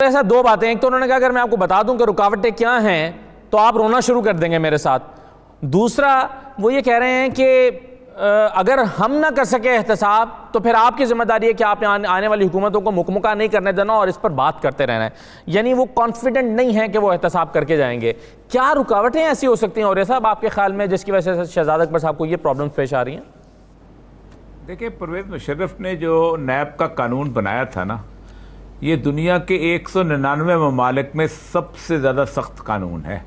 ऐसा दो बातें, एक तो उन्होंने कहा अगर मैं आपको बता दूं कि रुकावटें क्या हैं तो आप रोना शुरू कर देंगे मेरे साथ। दूसरा वो ये कह रहे हैं कि अगर हम ना कर सके एहतसाब तो फिर आपकी जिम्मेदारी है कि आपने आने वाली हुकूमतों को मुकमुका नहीं करने देना और इस पर बात करते रहना है। यानी वो कॉन्फिडेंट नहीं है कि वो एहतसाब करके जाएंगे। क्या रुकावटें ऐसी हो सकती हैं और साहब आपके ख्याल में जिसकी वजह से शहजाद अकबर साहब को ये प्रॉब्लम्स पेश आ रही हैं? देखिए, परवेज़ मुशर्रफ ने जो नैब का कानून बनाया था ना, ये दुनिया के 199 ममालिक में सबसे ज़्यादा सख्त कानून है।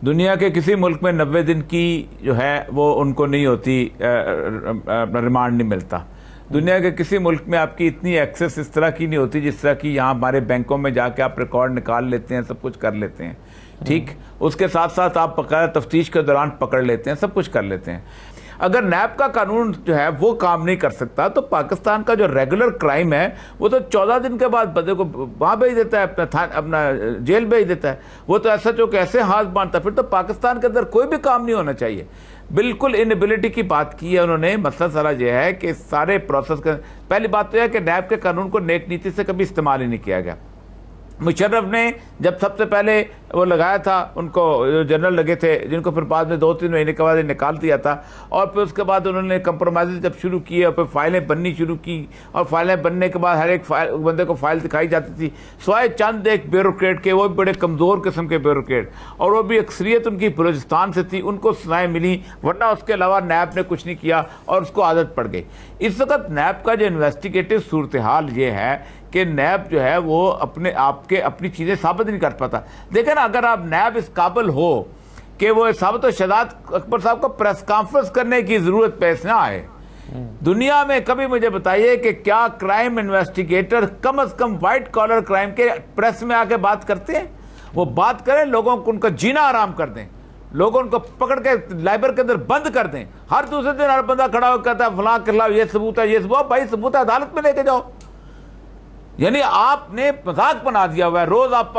दुनिया के किसी मुल्क में 90 दिन की जो है वो उनको नहीं होती, रिमांड नहीं मिलता। दुनिया के किसी मुल्क में आपकी इतनी एक्सेस इस तरह की नहीं होती जिस तरह की यहाँ हमारे बैंकों में जाके आप रिकॉर्ड निकाल लेते हैं, सब कुछ कर लेते हैं। ठीक, उसके साथ साथ आप बाकायदा तफ्तीश के दौरान पकड़ लेते हैं, सब कुछ कर लेते हैं। अगर नैब का कानून जो है वो काम नहीं कर सकता तो पाकिस्तान का जो रेगुलर क्राइम है वो तो 14 दिन के बाद बंदे को वहाँ भेज देता है, अपना जेल भेज देता है। वो तो ऐसा जो कैसे हाथ बांधता है। फिर तो पाकिस्तान के अंदर कोई भी काम नहीं होना चाहिए। बिल्कुल इनएबिलिटी की बात की है उन्होंने। मसला सारा ये है कि सारे प्रोसेस का पहली बात तो यह है कि नैब के कानून को नेक नीति से कभी इस्तेमाल ही नहीं किया गया। मुशर्रफ ने जब सबसे पहले वो लगाया था, उनको जो जनरल लगे थे जिनको फिर बाद में 2-3 महीने के बाद निकाल दिया था, और फिर उसके बाद उन्होंने कंप्रोमाइज जब शुरू किए और फिर फाइलें बननी शुरू की, और फाइलें बनने के बाद हर एक बंदे को फाइल दिखाई जाती थी स्वाय चंद एक ब्यूरोक्रेट के, वो भी बड़े कमज़ोर किस्म के ब्यूरोक्रेट, और वो भी अक्सरियत उनकी बलूचिस्तान से थी, उनको सजाएँ मिली, वरना उसके अलावा नैब ने कुछ नहीं किया और उसको आदत पड़ गई। इस वक्त नैब का जो इन्वेस्टिगेटिव सूरत हाल ये है कि नैब जो है वो अपने आप के अपनी चीज़ें साबित नहीं कर पाता। देखें ना, अगर आप नैब इस काबिल हो कि वो साबित तो शहजाद अकबर साहब को प्रेस कॉन्फ्रेंस करने की ज़रूरत पेश ना आए। दुनिया में कभी मुझे बताइए कि क्या क्राइम इन्वेस्टिगेटर कम अज़ कम वाइट कॉलर क्राइम के प्रेस में आके बात करते हैं? वो बात करें, लोगों को उनका जीना आराम कर दें, लोगों उनको पकड़ के लाइब्रेरी के अंदर बंद कर दें। हर दूसरे दिन हर बंदा खड़ा होकर कहता है फलां के खिलाफ ये सबूत है, ये सबूत। भाई सबूत अदालत में लेके जाओ। यानी आपने मजाक बना दिया हुआ है। रोज आप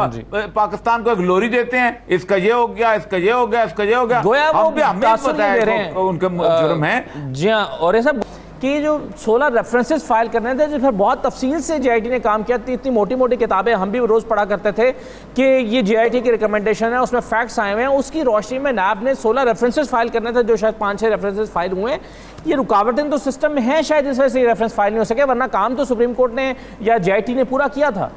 पाकिस्तान को एक लोरी देते हैं, इसका ये हो गया, इसका ये हो गया, इसका ये हो गया। हम भी हमें पता है उनके जुर्म है। जी हाँ, और ये सब कि जो 16 रेफरेंसेस फाइल करने थे जिस पर बहुत तफसील से JIT ने काम किया। इतनी मोटी मोटी किताबें हम भी रोज़ पढ़ा करते थे कि ये JIT की रिकमेंडेशन है, उसमें फैक्ट्स आए हुए हैं। उसकी रोशनी में नैब ने 16 रेफरेंसेस फाइल करने थे, जो शायद 5-6 रेफरेंसेस फाइल हुए हैं। ये रुकावटें तो सिस्टम में है, शायद इस वजह से रेफरेंस फाइल नहीं हो सके, वरना काम तो सुप्रीम कोर्ट ने या JIT ने पूरा किया था।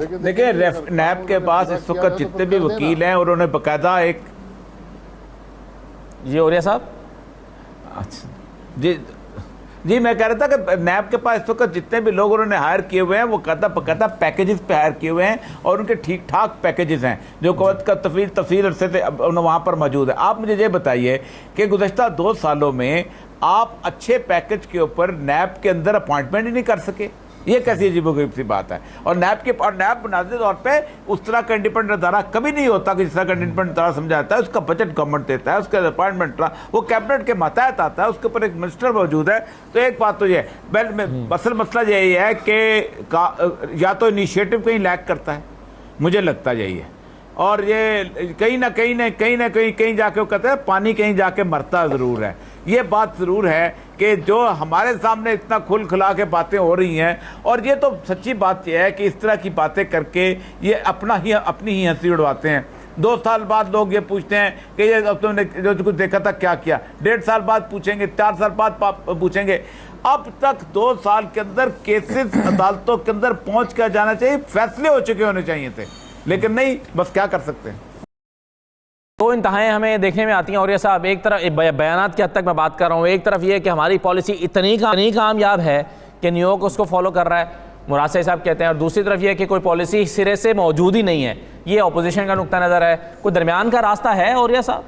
देखिए, नैब के पास इस वक्त जितने भी वकील हैं उन्होंने बाकायदा एक ये हो रहा साहब। अच्छा जी मैं कह रहा था कि नैब के पास इस वक्त जितने भी लोग उन्होंने हायर किए हुए हैं वो कहता पैकेजेस पे हायर किए हुए हैं, और उनके ठीक ठाक पैकेजेस हैं जो कवत का तफसील अरसे से वहाँ पर मौजूद है। आप मुझे ये बताइए कि गुज़श्ता 2 सालों में आप अच्छे पैकेज के ऊपर नैब के अंदर अपॉइंटमेंट ही नहीं कर सके। ये कैसी अजीबोगरीब सी बात है। और नैब बुनियादी तौर पे उस तरह का इंडिपेंडेंट अदारा कभी नहीं होता कि जिस तरह का इंडिपेंडेंट अदारा समझा जाता है। उसका बजट गवर्नमेंट देता है, उसका अपॉइंटमेंट वो कैबिनेट के मातहत आता है, उसके ऊपर एक मिनिस्टर मौजूद है। तो एक बात तो ये मसला यही है कि या तो इनिशिएटिव कहीं लैक करता है, मुझे लगता यही है, और ये कहीं ना कहीं जाके वो कहते हैं पानी कहीं जाके मरता ज़रूर है। ये बात ज़रूर है कि जो हमारे सामने इतना खुल खुला के बातें हो रही हैं, और ये तो सच्ची बात यह है कि इस तरह की बातें करके ये अपनी ही हंसी उड़वाते हैं। 2 साल बाद लोग ये पूछते हैं कि ये अब तुमने जो कुछ देखा था क्या किया। 1.5 साल बाद पूछेंगे, 4 साल बाद पूछेंगे। अब तक 2 साल के अंदर केसेस अदालतों के अंदर पहुँच कर जाना चाहिए, फैसले हो चुके होने चाहिए थे, लेकिन नहीं, बस क्या कर सकते हैं। दो इंतहाएं हमें देखने में आती हैं। और ये साहब, एक तरफ बयानात की हद तक मैं बात कर रहा हूँ, एक तरफ ये है कि हमारी पॉलिसी इतनी कामयाब है कि न्यूयॉर्क उसको फॉलो कर रहा है, मुराद साहब कहते हैं, और दूसरी तरफ ये है कि कोई पॉलिसी सिरे से मौजूद ही नहीं है। ये अपोजिशन का नुक्ता नज़र है। कोई दरमियान का रास्ता है? और ये साहब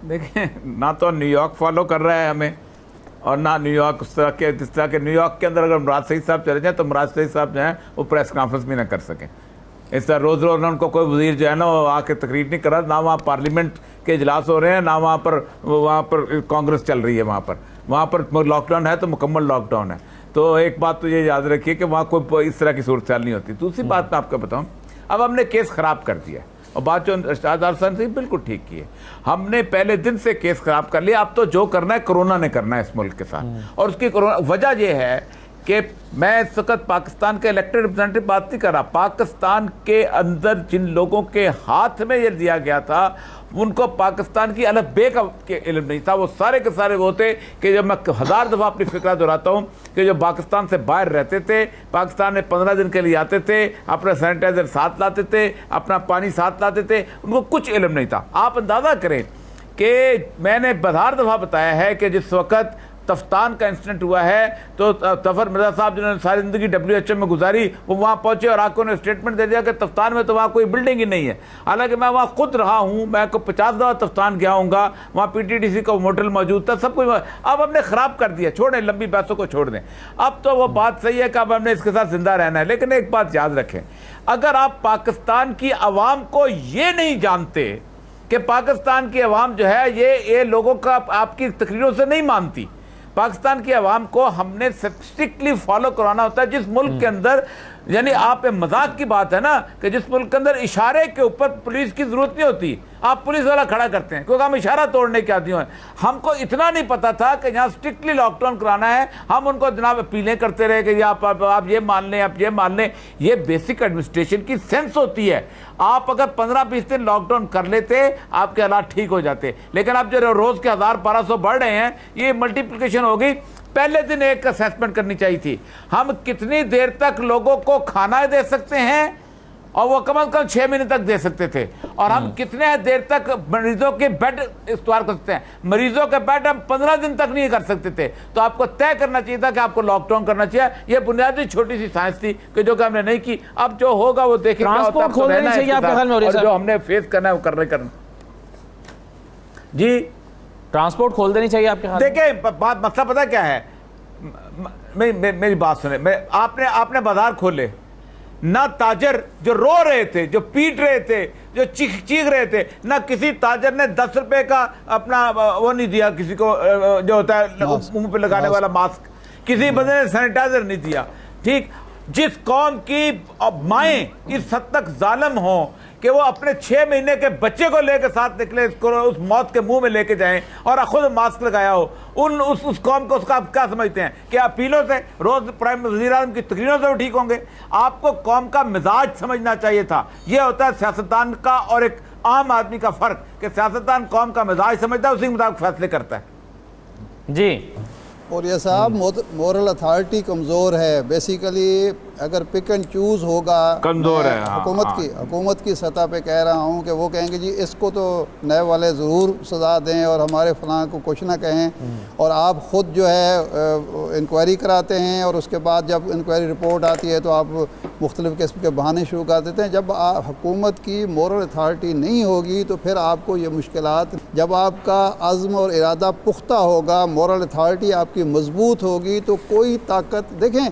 देखिए, ना तो न्यूयॉर्क फॉलो कर रहा है हमें, और ना न्यूयॉर्क जिस तरह के न्यूयॉर्क के अंदर अगर मुराद साहब चले जाएँ तो मुराद साहब जो हैं वो प्रेस कॉन्फ्रेंस भी ना कर सकें। इस तरह रोज़ उनको कोई वज़ीर जो है ना वो आके तकरीर नहीं कर रहा, ना वहाँ पार्लियामेंट के इजलास हो रहे हैं, ना वहाँ पर कांग्रेस चल रही है। वहाँ पर लॉकडाउन है तो मुकम्मल लॉकडाउन है। तो एक बात तो ये याद रखिए कि वहाँ कोई इस तरह की सूरत हाल नहीं होती। दूसरी बात मैं आपको बताऊँ, अब हमने केस ख़राब कर दिया। और बात जो अरशद हसन से बिल्कुल ठीक की है। हमने पहले दिन से केस खराब कर लिया, अब तो जो करना है कोरोना ने करना है इस मुल्क के साथ। और उसकी कोरोना वजह यह है कि मैं इस वक्त पाकिस्तान के इलेक्टेड रिप्रेजेंटेटिव बात नहीं कर रहा, पाकिस्तान के अंदर जिन लोगों के हाथ में ये दिया गया था उनको पाकिस्तान की अलग का इल्म नहीं था। वो सारे के सारे वो थे कि जब मैं 1000 दफ़ा अपनी फिक्रा दोहराता हूँ कि जो पाकिस्तान से बाहर रहते थे, पाकिस्तान में 15 दिन के लिए आते थे, अपना सैनिटाइज़र साथ लाते थे, अपना पानी साथ लाते थे, उनको कुछ इल्म नहीं था। आप अंदाज़ा करें कि मैंने 1000 दफ़ा बताया है कि जिस वक्त तफ्तान का इंसिडेंट हुआ है तो तफर मिर्जा साहब जिन्होंने सारी ज़िंदगी WHO में गुजारी, वो वहाँ पहुँचे और आके उन्होंने स्टेटमेंट दे दिया कि तफ्तान में तो वहाँ कोई बिल्डिंग ही नहीं है। हालांकि मैं वहाँ खुद रहा हूँ, मैं को 50 दफ़ा तफ्तान गया हूँगा, वहाँ PTDC का होटल मौजूद था, सब कुछ। अब हमने ख़राब कर दिया, छोड़ें, लंबी बातों को छोड़ दें। अब तो वो बात सही है कि अब हमने इसके साथ ज़िंदा रहना है। लेकिन एक बात याद रखें, अगर आप पाकिस्तान की आवाम को ये नहीं जानते कि पाकिस्तान की आवाम जो है ये लोगों का आपकी तकरीरों से नहीं मानती, पाकिस्तान की आवाम को हमने स्ट्रिक्टली फॉलो कराना होता है। जिस मुल्क के अंदर, यानी आप मजाक की बात है ना कि जिस मुल्क के अंदर इशारे के ऊपर पुलिस की जरूरत नहीं होती, आप पुलिस वाला खड़ा करते हैं क्योंकि हम इशारा तोड़ने के आदमी हैं। हमको इतना नहीं पता था कि यहाँ स्ट्रिक्टली लॉकडाउन कराना है, हम उनको जनाब अपीलें करते रहे कि आप ये मान लें, आप ये मान लें। ये बेसिक एडमिनिस्ट्रेशन की सेंस होती है। आप अगर 15-20 दिन लॉकडाउन कर लेते आपके हालात ठीक हो जाते, लेकिन आप जो रोज़ के 1000-1200 बढ़ रहे हैं, ये मल्टीप्लिकेशन हो गई। पहले दिन एक असेसमेंट करनी चाहिए थी, हम कितनी देर तक लोगों को खाना दे सकते हैं, और वो कम से कम 6 महीने तक दे सकते थे, और हम कितने देर तक मरीजों के बेड इस्तेमाल कर सकते हैं। मरीजों के बेड हम 15 दिन तक नहीं कर सकते थे। तो आपको तय करना चाहिए था कि आपको लॉकडाउन करना चाहिए। ये बुनियादी छोटी सी साइंस थी कि जो कि हमने नहीं की। अब जो होगा वो देखेंगे, और जो हमने फेस करना है वो करना। जी, ट्रांसपोर्ट खोल देनी चाहिए आपके ख्याल में? देखिए बात मसला पता क्या है, मेरी बात सुने, आपने बाजार खोले ना, ताजर जो रो रहे थे, जो पीट रहे थे, जो चीख रहे थे, ना किसी ताजर ने 10 रुपए का अपना वो नहीं दिया किसी को, जो होता है मुंह पे लगाने वाला मास्क, किसी बंदे ने सैनिटाइजर नहीं दिया। ठीक, जिस कौम की माएँ इस हद तक जालिम हों कि वो अपने 6 महीने के बच्चे को लेकर साथ निकले, उस मौत के मुंह में लेके जाएं और खुद मास्क लगाया हो, उस कौम को उसका आप क्या समझते हैं कि अपीलों से, रोज प्राइम वज़ीर आज़म की तकरीरों से वो ठीक होंगे? आपको कौम का मिजाज समझना चाहिए था। ये होता है सियासतदान का और एक आम आदमी का फ़र्क कि सियासतदान कौम का मिजाज समझता है, उसी के मुताबिक फैसले करता है। जी, और ये साहब मोरल अथॉरिटी कमज़ोर है। बेसिकली अगर पिक एंड चूज़ होगा, कमज़ोर है। हुकूमत की सतह पे कह रहा हूँ कि वो कहेंगे जी इसको तो नए वाले ज़रूर सज़ा दें और हमारे फलां को कुछ ना कहें, और आप ख़ुद जो है इंक्वायरी कराते हैं और उसके बाद जब इंक्वायरी रिपोर्ट आती है तो आप मुख्तलिफ़ किस्म के बहाने शुरू कर देते हैं। जब हुकूमत की मोरल अथॉरिटी नहीं होगी तो फिर आपको ये मुश्किलात, जब आपका अज़्म और इरादा पुख्ता होगा, मोरल अथॉरिटी आपकी मजबूत होगी, तो कोई ताकत, देखें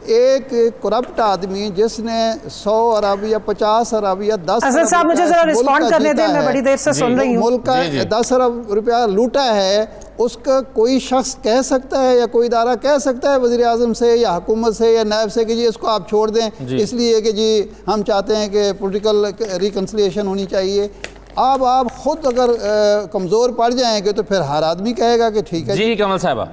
एक करप्ट आदमी जिसने 100 अरब या 50 अरब या 10 अरब साहब मुझे जरा रिस्पॉन्ड करने दें, मैं बड़ी देर से सुन रही हूँ। मुल्क का 10 अरब रुपया लूटा है, उसका कोई शख्स कह सकता है या कोई इदारा कह सकता है वज़ीर आज़म से या हुकूमत से या नायब से कि जी इसको आप छोड़ दें इसलिए कि जी हम चाहते हैं कि पॉलिटिकल रिकन्सिलिएशन होनी चाहिए। अब आप खुद अगर कमज़ोर पड़ जाएंगे तो फिर हर आदमी कहेगा कि ठीक है। जी कमल साहबा।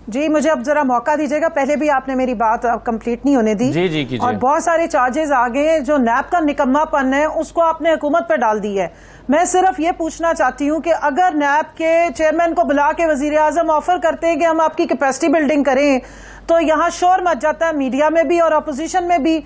जी, मुझे अब जरा मौका दीजिएगा, पहले भी आपने मेरी बात कंप्लीट नहीं होने दी। जी कीजिए। और बहुत सारे चार्जेस आ गए हैं, जो नैब का निकम्मापन है उसको आपने हुकूमत पर डाल दी है। मैं सिर्फ ये पूछना चाहती हूँ कि अगर नैब के चेयरमैन को बुला के वजीर आजम ऑफर करते हैं कि हम आपकी कैपेसिटी बिल्डिंग करें, तो यहाँ शोर मच जाता है, मीडिया में भी और अपोजिशन में भी।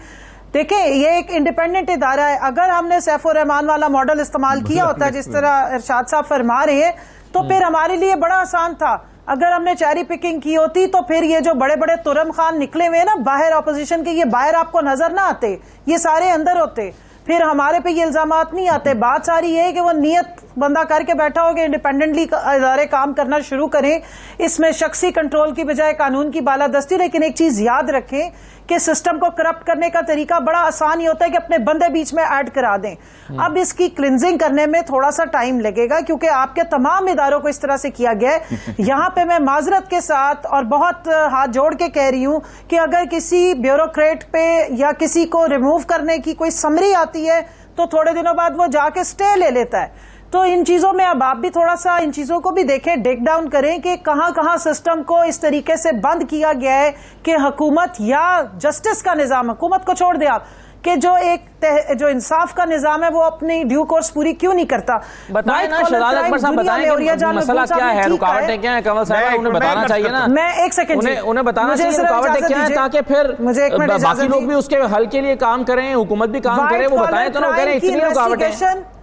देखें, ये एक इंडिपेंडेंट इदारा है। अगर हमने सैफुर रहमान वाला मॉडल इस्तेमाल किया होता है जिस तरह इरशाद साहब फरमा रहे हैं, तो फिर हमारे लिए बड़ा आसान था। अगर हमने चेरी पिकिंग की होती तो फिर ये जो बड़े बड़े तुरम खान निकले हुए ना बाहर ऑपोजिशन के, ये बाहर आपको नजर ना आते, ये सारे अंदर होते, फिर हमारे पे ये इल्जामात नहीं आते। बात सारी ये है कि वो नीयत बंदा करके बैठा हो कि इंडिपेंडेंटली इदारे काम करना शुरू करें, इसमें शख्सी कंट्रोल की बजाय कानून की बालादस्ती। लेकिन एक चीज याद रखें कि सिस्टम को करप्ट करने का तरीका बड़ा आसान ही होता है कि अपने बंदे बीच में ऐड करा दें। अब इसकी क्लिनजिंग करने में थोड़ा सा टाइम लगेगा क्योंकि आपके तमाम इदारों को इस तरह से किया गया है। यहां पे मैं माजरत के साथ और बहुत हाथ जोड़ के कह रही हूं कि अगर किसी ब्यूरोक्रेट पे या किसी को रिमूव करने की कोई समरी आती है तो थोड़े दिनों बाद वो जाके स्टे ले लेता है। तो इन चीजों में अब आप भी थोड़ा सा इन चीजों को भी देखें, डिग डाउन करें कि कहां कहां सिस्टम को इस तरीके से बंद किया गया है कि हुकूमत या जस्टिस का निजाम, हुकूमत को छोड़ दे आप, कि जो इंसाफ का निजाम है वो अपनी ड्यू कोर्स पूरी क्यों नहीं करता। बताएं ना शहजाद अकबर साहब, बताएं कि मसला क्या है, रुकावटें क्या है। कंवल साहब उन्हें बताना चाहिए ना, मैं एक सेकंड उन्हें बताना चाहिए रुकावटें क्या है, ताकि फिर बाकी लोग भी उसके हल के लिए काम करें, हुकूमत भी काम करे। वो बताएं तो ना, कह रहे हैं इतनी रुकावटें।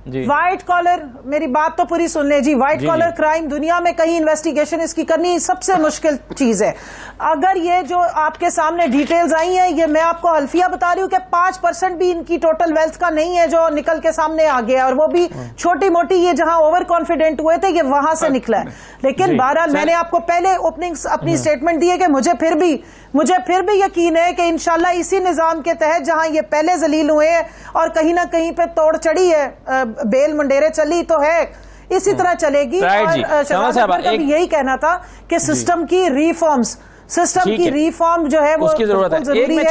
व्हाइट कॉलर, मेरी बात तो पूरी सुन ले जी। व्हाइट कॉलर क्राइम दुनिया में कहीं इन्वेस्टिगेशन इसकी करनी सबसे मुश्किल चीज है। अगर ये जो आपके सामने डिटेल्स आई हैं, ये मैं आपको हल्फिया बता रही हूं कि 5% भी इनकी टोटल वेल्थ का नहीं है जो निकल के सामने आ गया, और वो भी छोटी मोटी, ये जहां ओवर कॉन्फिडेंट हुए थे ये वहां से निकला है। लेकिन बहरहाल मैंने आपको पहले ओपनिंग अपनी स्टेटमेंट दी है कि मुझे फिर भी यकीन है कि इंशाल्लाह इसी निजाम के तहत जहां ये पहले जलील हुए हैं और कहीं ना कहीं पे तोड़ चढ़ी है, बेल मंडेरे चली तो है, इसी तरह चलेगी। और शहजाद का भी यही कहना था कि सिस्टम की रिफॉर्म जो है वो उसकी जरूरत है। जरूरी है।